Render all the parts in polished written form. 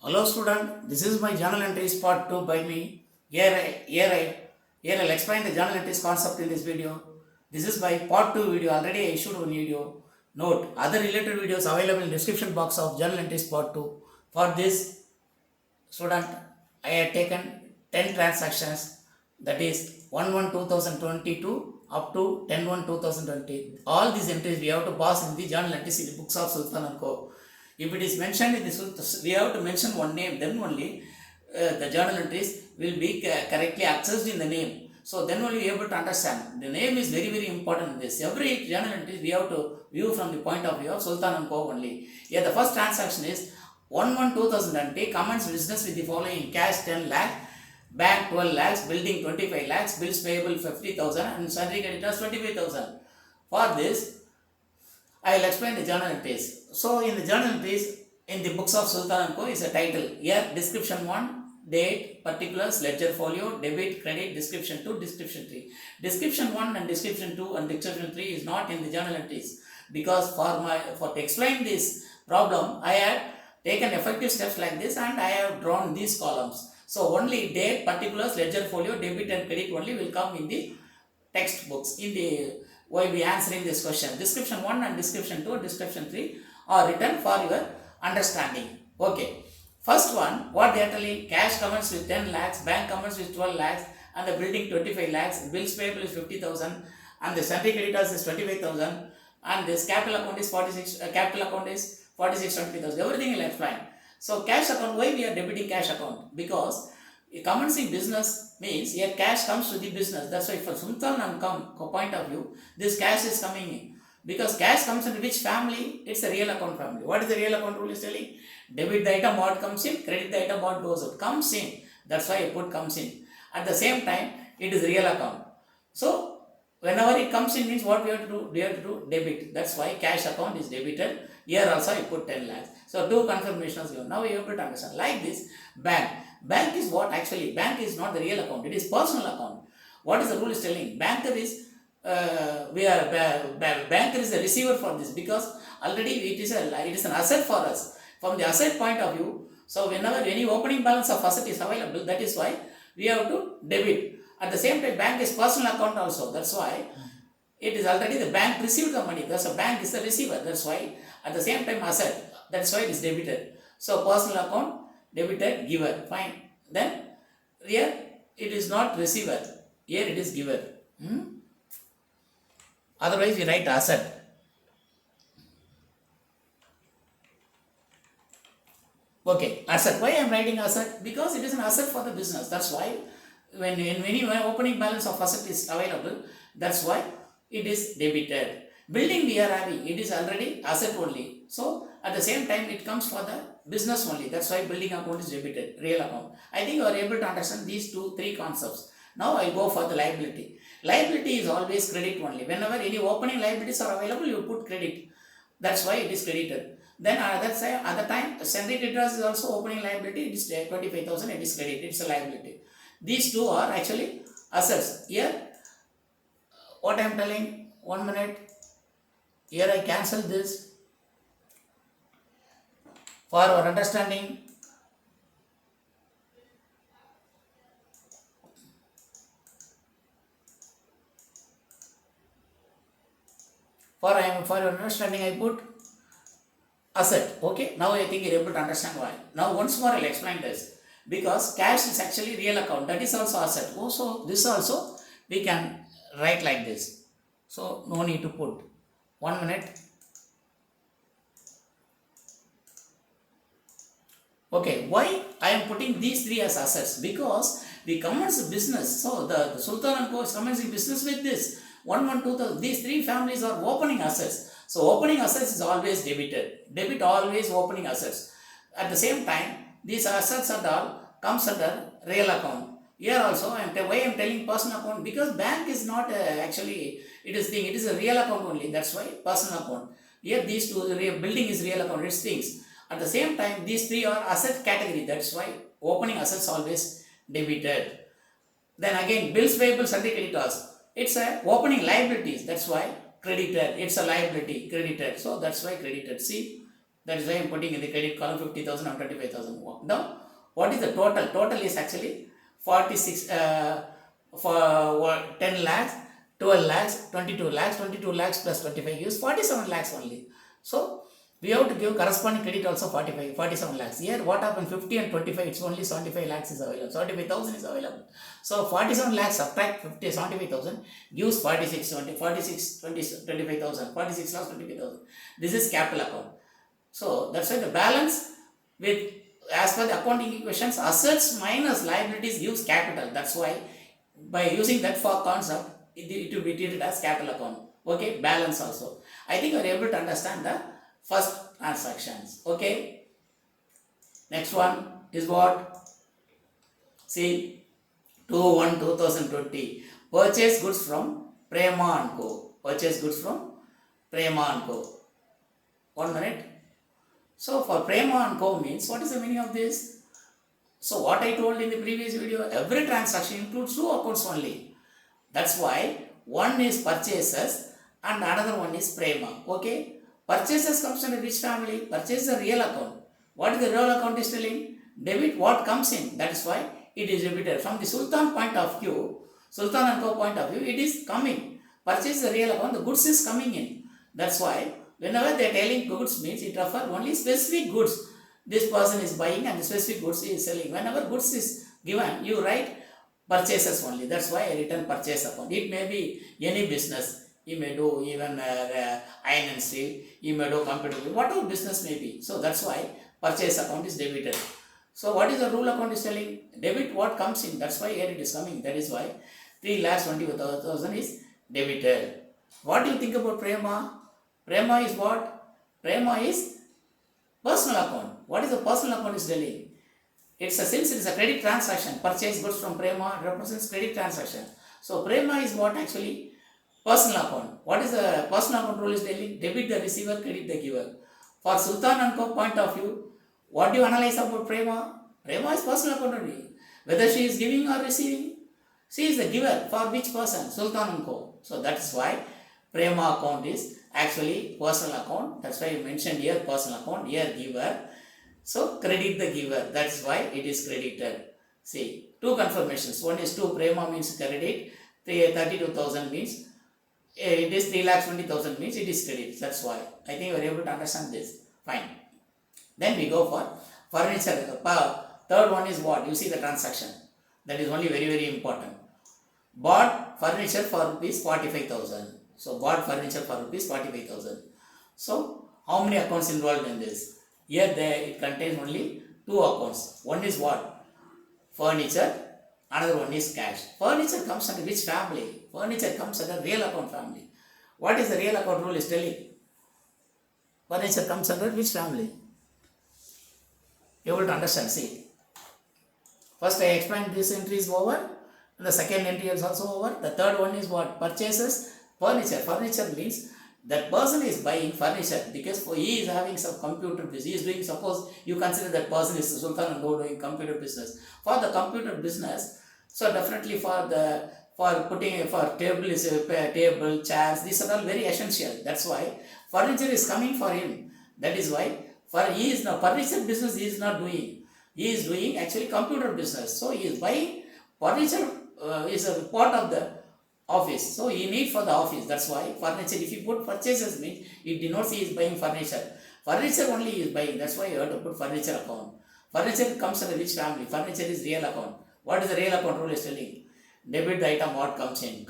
Hello student, this is my journal entries part 2 by me. Here I'll explain the journal entries concept in this video. This is my part 2 video, already I issued one video. Note, other related videos available in description box of journal entries part 2. For this student, I had taken 10 transactions, that is 1/1/2022 up to 10/1/2020. All these entries we have to pass in the journal entries in the books of Sultan and Co. If it is mentioned in this, we have to mention one name, then only the journal entries will be correctly accessed in the name. So then only we are able to understand. The name is very, very important in this. Every journal entry we have to view from the point of view of Sultan and Co. only. Here the first transaction is 1/1/2020 commence business with the following: cash 10 lakh, bank 12 lakhs, building 25 lakhs, bills payable 50,000 and salary creditors 25,000. For this, I will explain the journal entries. So in the journal entries, in the books of Sultan and Co. is a title. Here description 1, date, particulars, ledger folio, debit, credit, description 2, description 3. Description 1 and description 2 and description 3 is not in the journal entries, because for to explain this problem, I had taken effective steps like this and I have drawn these columns. So only date, particulars, ledger folio, debit and credit only will come in the textbooks in the while we answering this question. Description 1 and description 2 and description 3 are written for your understanding. Okay. First one, what they are telling: cash commence with 10 lakhs, bank commence with 12 lakhs, and the building 25 lakhs, bills payable is 50,000, and the salary creditors is 25,000, and this capital account is 25,000. Everything will explain. So cash account, why we are debiting cash account? Because commencing business means here cash comes to the business. That's why for Sultan and point of view, this cash is coming in. Because cash comes in which family? It's a real account family. What is the real account rule is telling? Debit the item what comes in, credit the item what goes out. Comes in. That's why I put comes in. At the same time, it is real account. So whenever it comes in means what we have to do? We have to do debit. That's why cash account is debited. Here also I put 10 lakhs. So two confirmations given. Now you have to understand. Like this, bank. Bank is what actually? Bank is not the real account. It is personal account. What is the rule is telling? Banker is banker is the receiver for this, because already it is an asset for us. From the asset point of view, so whenever any opening balance of asset is available, that is why we have to debit. At the same time, bank is personal account also. That's why it is already the bank received the money. That's a bank is the receiver. That's why at the same time asset. That's why it is debited. So personal account debited, giver. Fine. Then here it is not receiver. Here it is giver. Otherwise we write asset. Okay, asset. Why I am writing asset? Because it is an asset for the business. That's why when any opening balance of asset is available, that's why it is debited. Building we are having, it is already asset only. So at the same time it comes for the business only. That's why building account is debited, real account. I think you are able to understand these three concepts. Now I go for the liability. Liability is always credit only. Whenever any opening liabilities are available, you put credit. That's why it is credited. Then other time, salary creditors is also opening liability. It is 25,000. It is credit. It's a liability. These two are actually assets. Here, what I am telling, 1 minute. Here I cancel this for our understanding. For your understanding, I put asset. Okay. Now I think you're able to understand why. Now once more I'll explain this. Because cash is actually real account. That is also asset. Also this also we can write like this. So no need to put. 1 minute. Okay. Why I am putting these three as assets? Because we commence business. So the Sultan and Co is commencing business with this. 1/1/2000. These three families are opening assets. So opening assets is always debited. Debit always opening assets. At the same time, these assets and all comes under real account. Here also, why I am telling personal account? Because bank is not actually, it is a real account only. That's why personal account. Here these two, building is real account. It's things. At the same time, these three are asset category. That's why opening assets always debited. Then again, bills payable, salary creditors. It's a opening liabilities. That's why credited. It's a liability credited. So that's why credited. See, That is why I am putting in the credit column 50,000 and 25,000. Now, what is the total? Total is actually 46 for 10 lakhs, 12 lakhs, 22 lakhs plus 25 gives 47 lakhs only. So, we have to give corresponding credit also 47 lakhs. Here, what happened? 50 and 25, it's only 75 lakhs is available. 75,000 is available. So, 47 lakhs subtract 50, 75,000 gives 46, 20, 46, 20, 25,000. 46 lakhs, 25,000. This is capital account. So, that's why the balance with, as per the accounting equations, assets minus liabilities gives capital. That's why by using that for concept, it will be treated as capital account. Okay, balance also. I think you are able to understand the first transactions. Okay, next one is what? See, 2/1/2020. Purchase goods from Prema and Co. Purchase goods from Prema and Co. 1 minute. So for Prema and Co means, what is the meaning of this? So what I told in the previous video, every transaction includes two accounts only. That's why one is purchases and another one is Prema. Okay. Purchases comes under which family? Purchase is a real account. What is the real account is telling? Debit what comes in. That is why it is debited. From the Sultan point of view, Sultan and Co point of view, it is coming. Purchase is a real account. The goods is coming in. That's why whenever they are telling goods means it refers only specific goods. This person is buying and the specific goods he is selling. Whenever goods is given, you write purchases only. That's why I written purchase account. It may be any business. You may do even iron and steel. You may do computer. Whatever business may be. So that's why purchase account is debited. So what is the rule account is telling? Debit what comes in. That's why here it is coming. That is why 3,20,000 is debited. What do you think about Prema? Prema is what? Prema is personal account. What is the personal account is telling? Since it is a credit transaction, purchase goods from Prema represents credit transaction. So Prema is what actually? Personal account. What is the personal account rule is telling? Debit the receiver, credit the giver. For Sultan and Co point of view, what do you analyze about Prema? Prema is personal account only. Whether she is giving or receiving, she is the giver. For which person? Sultan and Co. So that is why Prema account is actually personal account. That's why you mentioned here personal account, here giver. So credit the giver. That's why it is credited. See, two confirmations. One is 2 Prema means credit, 32,000 means it is 3,20,000 means it is credit. That's why. I think you are able to understand this. Fine. Then we go for furniture. Third one is what? You see the transaction. That is only very, very important. Bought furniture for rupees 45,000. So bought furniture for rupees 45,000. So how many accounts involved in this? Here it contains only two accounts. One is what? Furniture. Another one is cash. Furniture comes under which family? Furniture comes under real account family. What is the real account rule is telling? Furniture comes under which family? You able to understand? See. First I explained this entry is over. And the second entry is also over. The third one is what? Purchases. Furniture. Furniture means that person is buying furniture because he is having some computer business. He is doing, suppose you consider that person is Sultan and doing computer business. For the computer business, so definitely for table, chairs, these are all very essential. That's why furniture is coming for him. That is why he is now furniture business he is not doing. He is doing actually computer business. So he is buying furniture is a part of the office. So he need for the office. That's why furniture, if you put purchases means it denotes he is buying furniture. Furniture only he is buying. That's why you have to put furniture account. Furniture comes under which family? Furniture is real account. What is the real account rule is telling? Debit the item what comes in.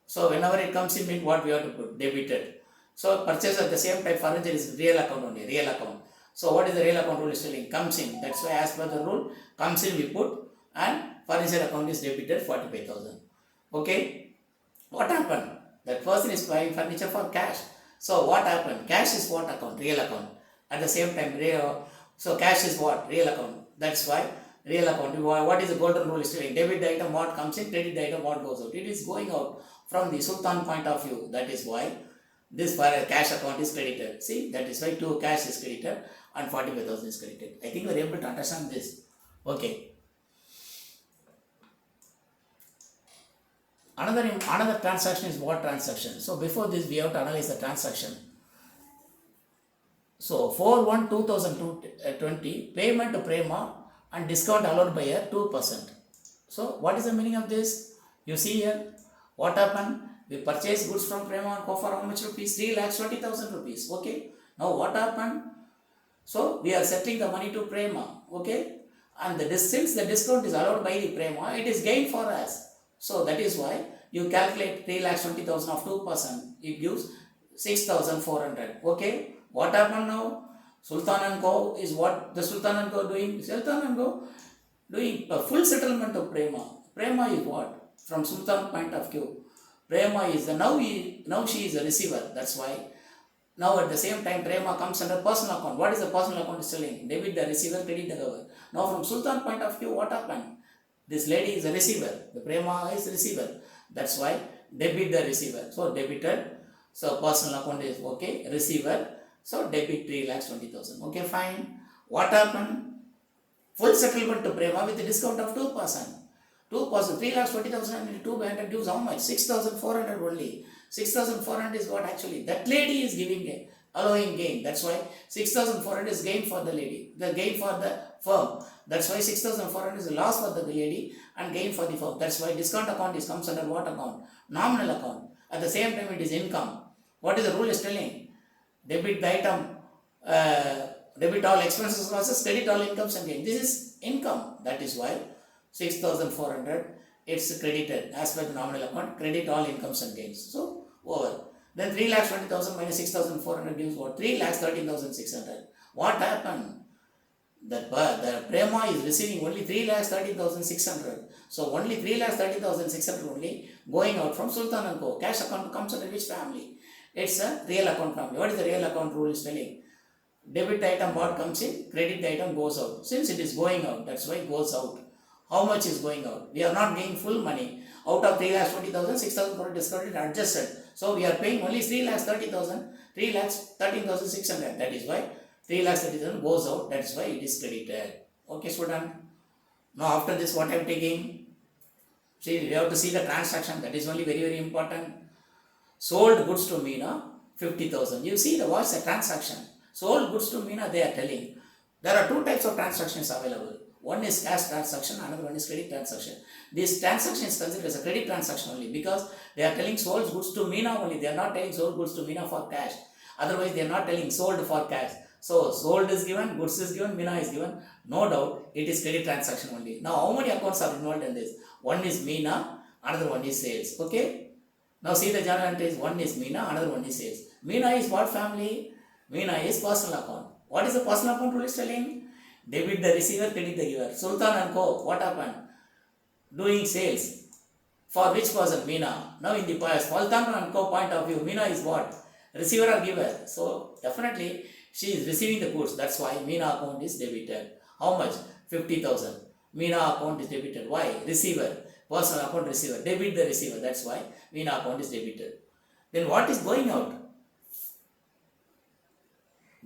So whenever it comes in means what we have to put? Debited. So purchase at the same time furniture is real account only. Real account. So what is the real account rule is telling? Comes in. That's why as per the rule comes in we put and furniture account is debited 45,000. Okay. What happened? That person is buying furniture for cash. So what happened? Cash is what account? Real account. At the same time, so cash is what? Real account. That's why real account. What is the golden rule is telling? Debit the item what comes in, credit the item what goes out. It is going out from the Sultan point of view. That is why this cash account is credited. See, that is why 2 cash is credited and 45,000 is credited. I think you are able to understand this. Okay. Another transaction is what transaction? So before this we have to analyze the transaction. So 4/1/2020 payment to Prema and discount allowed by a 2%. So what is the meaning of this? You see here what happened? We purchased goods from Prema and Co for how much rupees? 3,20,000 rupees. Okay. Now what happened? So we are settling the money to Prema. Okay. And since the discount is allowed by the Prema, it is gain for us. So that is why you calculate 3,20,000 of 2%. It gives 6,400. Okay. What happened now? Sultan and Co is what the Sultan and Co doing? Sultan and Co doing a full settlement of Prema. Prema is what? From Sultan point of view. Prema is the now she is a receiver. That's why now at the same time Prema comes under personal account. What is the personal account is telling? Debit the receiver, credit the giver. Now from Sultan point of view, what happened? This lady is a receiver. The Prema is a receiver. That's why debit the receiver. So debited. So personal account is okay. Receiver. So debit 3,20,000. Okay, fine. What happened? Full settlement to Prema with a discount of 2%. 2%, 3,20,000 into 200 gives how much? 6,400 only. 6,400 is what actually that lady is giving allowing gain. That's why 6,400 is gain for the lady, the gain for the firm. That's why 6,400 is a loss for the lady and gain for the firm. That's why discount account is comes under what account? Nominal account. At the same time, it is income. What is the rule is telling? Debit the item, debit all expenses losses, credit all incomes and gain. This is income. That is why 6,400 it's credited as per the nominal account, credit all incomes and gains. So over. Then 3,20,000 minus 6,400 gives what? 3,13,600. What happened? The Prema is receiving only 3,13,600. So only 3,13,600 only going out from Sultan and Co. Cash account comes under which family? It's a real account family. What is the real account rule is telling? Debit item what comes in, credit item goes out. Since it is going out, that's why it goes out. How much is going out? We are not getting full money. Out of 3,20,000, 6,000 for discounted adjusted. So we are paying only 3,30,000, 3,13,600. That is why 3,30,000 goes out. That is why it is credited. Okay, student. Now after this, what I am taking? See, we have to see the transaction. That is only very, very important. Sold goods to Meena, 50,000. You see the what's the transaction? Sold goods to Meena, they are telling. There are two types of transactions available. One is cash transaction, another one is credit transaction. This transaction is considered as a credit transaction only because they are telling sold goods to Meena only. They are not telling sold goods to Meena for cash. Otherwise, they are not telling sold for cash. So, sold is given, goods is given, Meena is given. No doubt, it is credit transaction only. Now, how many accounts are involved in this? One is Meena, another one is sales. Okay? Now, see the journal entries. One is Meena, another one is sales. Meena is what family? Meena is personal account. What is the personal account rule is telling? Debit the receiver, credit the giver. Sultan and Co. What happened? Doing sales. For which person? Meena. Now in the Sultan and Co. point of view, Meena is what? Receiver or giver. So definitely she is receiving the goods. That's why Meena account is debited. How much? 50,000. Meena account is debited. Why? Receiver. Personal account receiver. Debit the receiver. That's why Meena account is debited. Then what is going out?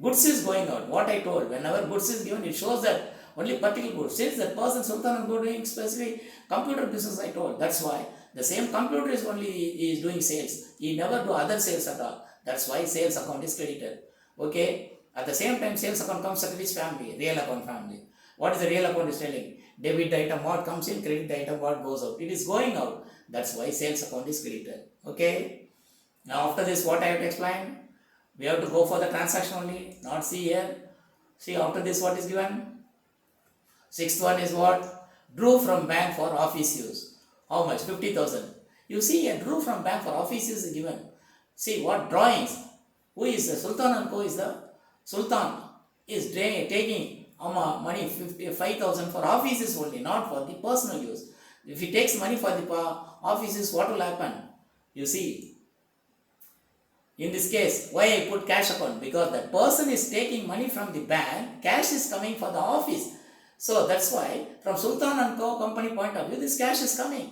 Goods is going out. What I told, whenever goods is given, it shows that only particular goods. Since that person Sultan and Co doing specific computer business, I told. That's why the same computer is only is doing sales. He never do other sales at all. That's why sales account is credited. Okay. At the same time, sales account comes under which family? Real account family. What is the real account is telling? Debit the item what comes in, credit the item what goes out. It is going out. That's why sales account is credited. Okay. Now after this, what I have to explain? We have to go for the transaction only, not see here. See after this what is given? Sixth one is what? Drew from bank for office use. How much? 50,000. You see here, drew from bank for office use is given. See what drawings? Who is the Sultan and Co is the Sultan is taking money 5,000 for offices only, not for the personal use. If he takes money for the offices, what will happen? You see. In this case, why I put cash account? Because that person is taking money from the bank, cash is coming for the office. So that's why from Sultan and Co company point of view, this cash is coming.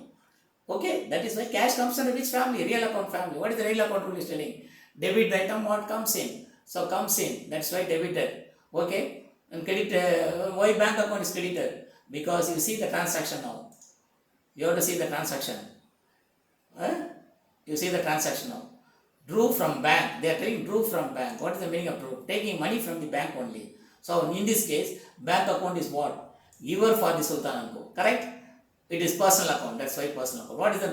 Okay, that is why cash comes under which family? Real account family. What is the real account rule is telling? Debit the item what comes in. So comes in, that's why debited. Okay, and credit, why bank account is credited? Because you see the transaction now. You have to see the transaction. You see the transaction now. Drew from bank. They are telling drew from bank. What is the meaning of drew? Taking money from the bank only. So in this case, bank account is what? Giver for the Sultan and Co. Correct? It is personal account. That's why personal account. What is the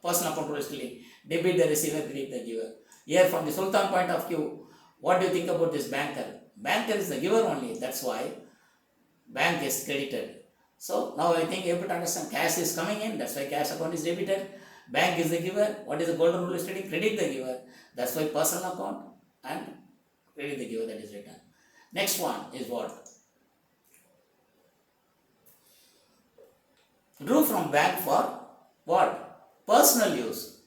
personal account rule is telling? Debit the receiver, credit the giver. Here from the Sultan point of view, what do you think about this banker? Banker is the giver only. That's why bank is credited. So now I think able to understand cash is coming in. That's why cash account is debited. Bank is the giver. What is the golden rule is stating? Credit the giver. That's why personal account and credit the giver, that is written. Next one is what? Drew from bank for what? Personal use.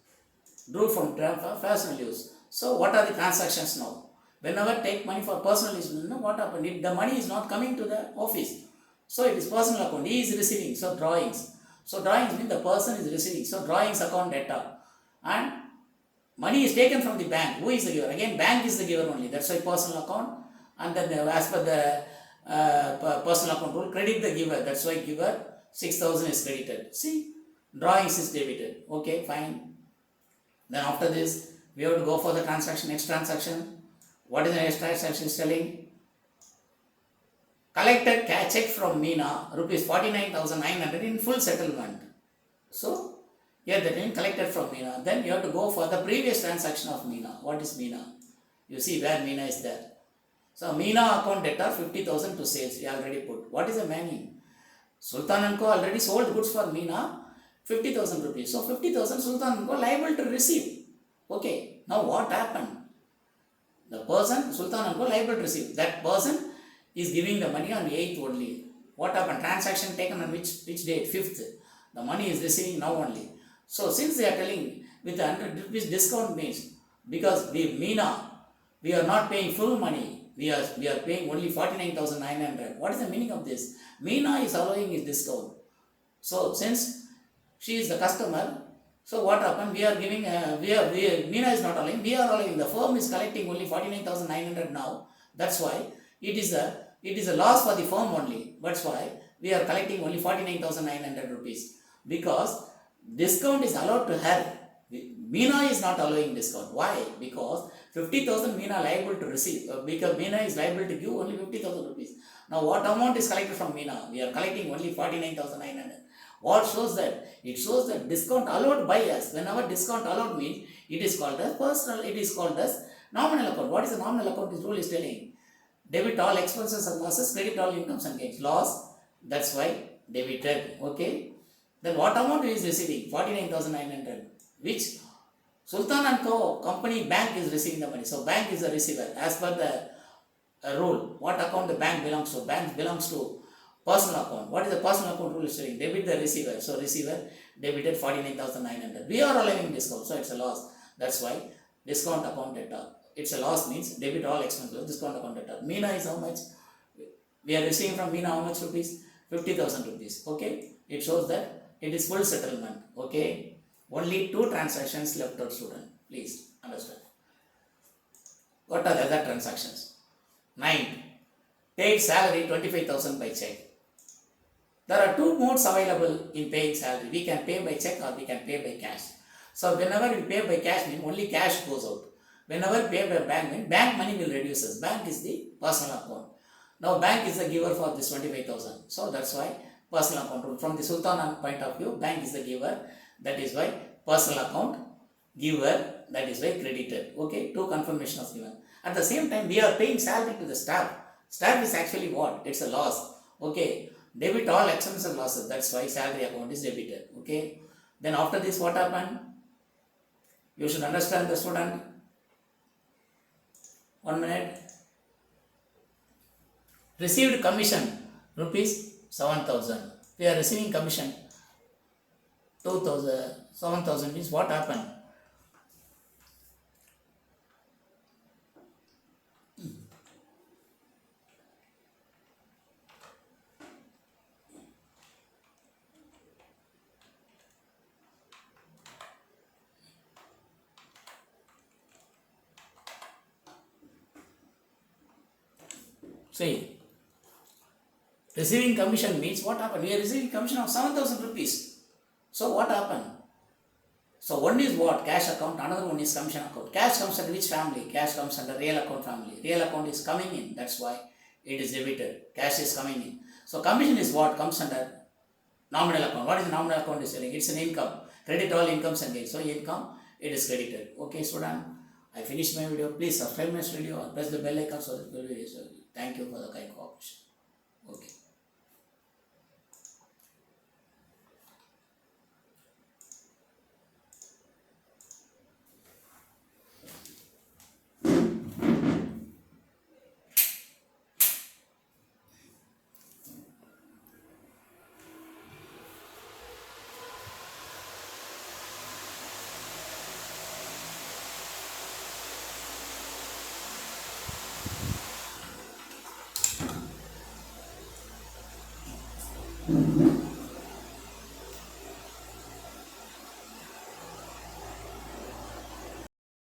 Drew from bank for personal use. So what are the transactions now? Whenever take money for personal use, what happened? If the money is not coming to the office, so it is personal account. He is receiving. So drawings. So drawings means the person is receiving. So drawings account data. And money is taken from the bank. Who is the giver? Again, bank is the giver only. That's why personal account. And then as per the personal account rule, credit the giver. That's why giver 6,000 is credited. See, drawings is debited. Okay, fine. Then after this, we have to go for the transaction. Next transaction. What is the next transaction telling? Collected check from Meena, rupees 49,900 in full settlement. So, here the name collected from Meena. Then you have to go for the previous transaction of Meena. What is Meena? You see where Meena is there. So, Meena account debtor 50,000 to sales. We already put. What is the meaning? Sultan and Co already sold goods for Meena 50,000 rupees. So, 50,000 Sultan and Co liable to receive. Okay. Now, what happened? The person, Sultan and Co liable to receive. That person is giving the money on 8th only. What happened? Transaction taken on which date? 5th. The money is receiving now only. So since they are telling with 100 rupees discount means, because we Meena, we are not paying full money. We are paying only 49,900. What is the meaning of this? Meena is allowing his discount. So since she is the customer, so what happened? We are giving, Meena is not allowing, we are allowing. The firm is collecting only 49,900 now. That's why it is a loss for the firm only. That's why we are collecting only 49,900 rupees. Because discount is allowed to her. Meena is not allowing discount. Why? Because 50,000 Meena liable to receive. Because Meena is liable to give only 50,000 rupees. Now what amount is collected from Meena? We are collecting only 49,900. What shows that? It shows that discount allowed by us. Whenever discount allowed means, it is called as personal, it is called as nominal account. What is the nominal account? This rule is telling. Debit all expenses and losses, credit all incomes and gains. Loss, that's why debited. Okay. Then what amount is receiving? 49,900. Which Sultan and Co. company bank is receiving the money. So bank is the receiver. As per the rule, what account the bank belongs to? Bank belongs to personal account. What is the personal account rule is saying? Debit the receiver. So receiver debited 49,900. We are allowing discount. So it's a loss. That's why discount account data. It's a loss means debit all expenses, discount account debtor. Meena is how much? We are receiving from Meena how much rupees? 50,000 rupees. Okay. It shows that it is full settlement. Okay. Only 2 transactions left out, student. Please understand. What are the other transactions? 9. Paid salary 25,000 by check. There are 2 modes available in paying salary. We can pay by check or we can pay by cash. So whenever we pay by cash means only cash goes out. Whenever pay by bank means bank money will reduce us. Bank is the personal account. Now bank is the giver for this 25,000. So that's why personal account rule. From the Sultan point of view, bank is the giver. That is why personal account giver. That is why credited. Okay, 2 confirmations given. At the same time, we are paying salary to the staff. Staff is actually what? It's a loss. Okay, debit all expenses and losses. That's why salary account is debited. Okay. Then after this, what happened? You should understand the student. 1 minute. Received commission rupees 7,000. We are receiving commission 2,000. 7,000 means what happened? See, receiving commission means what happened? We are receiving commission of 7,000 rupees. So what happened? So one is what? Cash account, another one is commission account. Cash comes under which family? Cash comes under real account family. Real account is coming in, that's why it is debited. Cash is coming in. So commission is what? Comes under nominal account. What is the nominal account is telling? It's an income. Credit all incomes and gains. So income, it is credited. Okay, student. I finished my video. Please subscribe my video or press the bell icon so that you will be. Thank you for the kind cooperation. Okay.